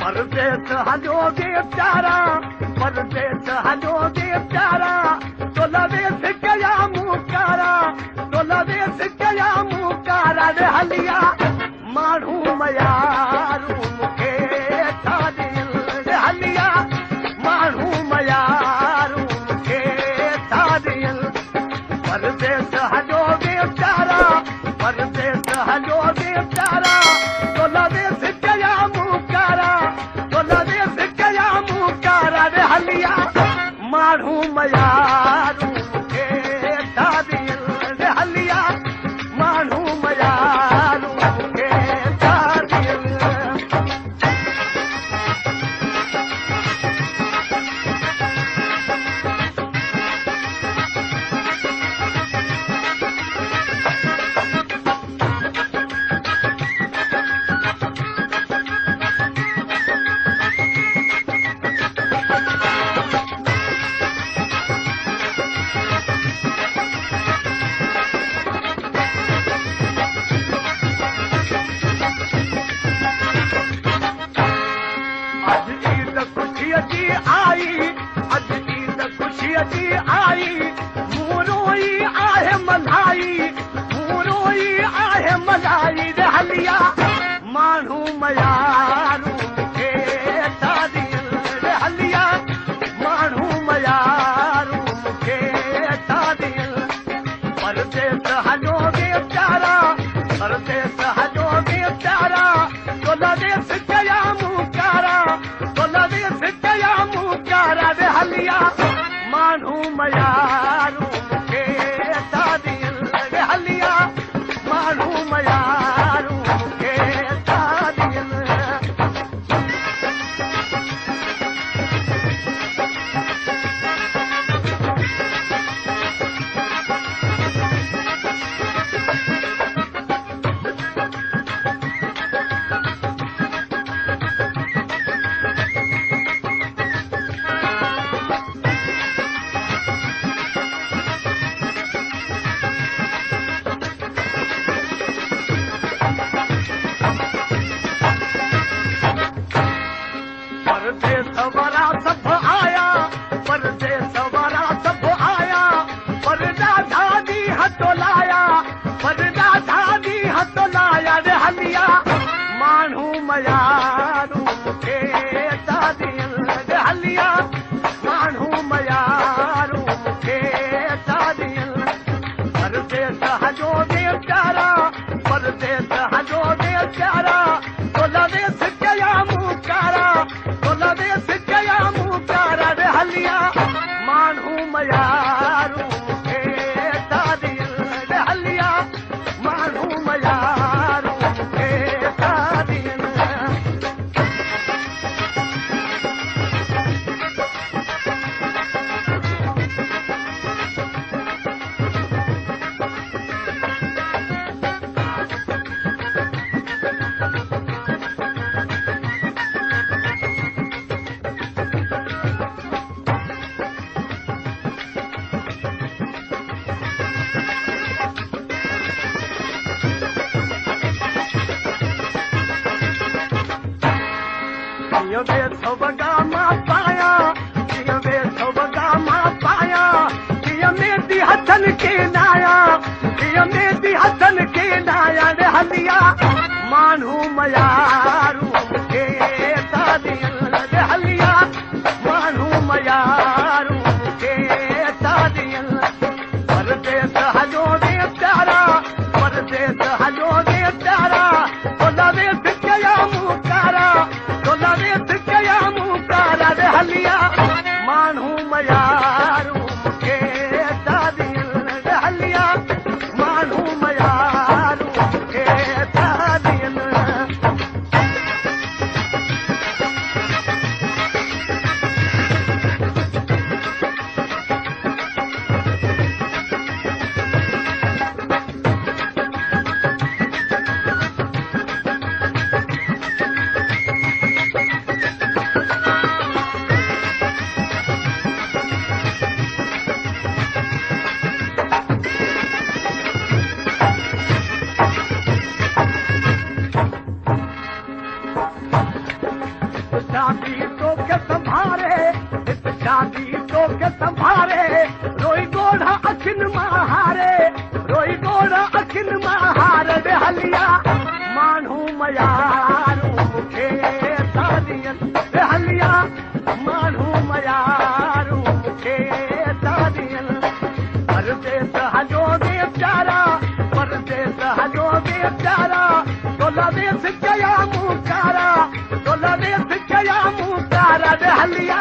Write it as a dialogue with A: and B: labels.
A: परदेस हलो गे प्यारा परदेस हलो गे प्यारा तोलवेस कया मुकारा तोलवेस कया मुकारा रे हलिया माण्हू मयारू मूंखे छा ॾियन रे हलिया माण्हू मयारू मूंखे छा ॾियन परदेस हलो गे प्यारा परदेस हलो गे प्यारा तोलवेस कया मुकारा तोलवेस कया मुकारा रे हलिया माण्हू मयारू मूंखे छा ॾियन रे हलिया माण्हू मयारू मूंखे छा ॾियन माण्हू मयारू मूंखे छा ॾियन रे हलिया माण्हू मयारू मूंखे छा ॾियन परदेस हलो गे प्यारा परदेस हलो गे प्यारा तोलवेस कया मुकारा तोलवेस कया मुकारा रे हलिया माण्हू मयारू मूंखे छा ॾियन रे हलिया माण्हू मयारू मूंखे छा ॾियन परदेस वारा सभ आया परदेस वारा सभ आया परदा धादी हथो लाया परदा धादी हथो लाया रे हलिया माण्हू मयारू मूंखे छा ॾियन रे हलिया माण्हू मयारू मूंखे छा ॾियन परदेस हलो गे प्यारा परदेस हलो गे प्यारा तोलवेस कया मुकारा तोलवेस कया मुकारा रे हलिया माण्हू मयारू मूंखे छा ॾियन रे हलिया माण्हू मयारू मूंखे छा ॾियन वेठो बगा मां पाया जीअं वेठो बगा मां पाया जीअं मेंदी हथनि खे नाया जीअं मेंदी हथनि खे नाया रे हलिया माण्हू मयारू मूंखे छा ॾियन रे हलिया माण्हू मयारू मूंखे छा ॾियन परदेस हलो गे प्यारा परदेस हलो गे प्यारा तोलवेस कया मुकारा तोलवेस कया मुकारा रे हलिया माण्हू मयारू मूंखे छा ॾियन रे हलिया माण्हू मयारू मूंखे छा ॾियन शादी तो के संभारे हित शादी तो के संभारे रोई गोढ़ा अखिन महारे रोई गोढ़ा अखिन महारे रे हलिया मानू मयारू मुखे शादियन रे हलिया मानू मयारू मुखे शादियन परदेस हजो बेचारा परदेस हजो बेचारा तोला देश कया मुकारा रे हलिया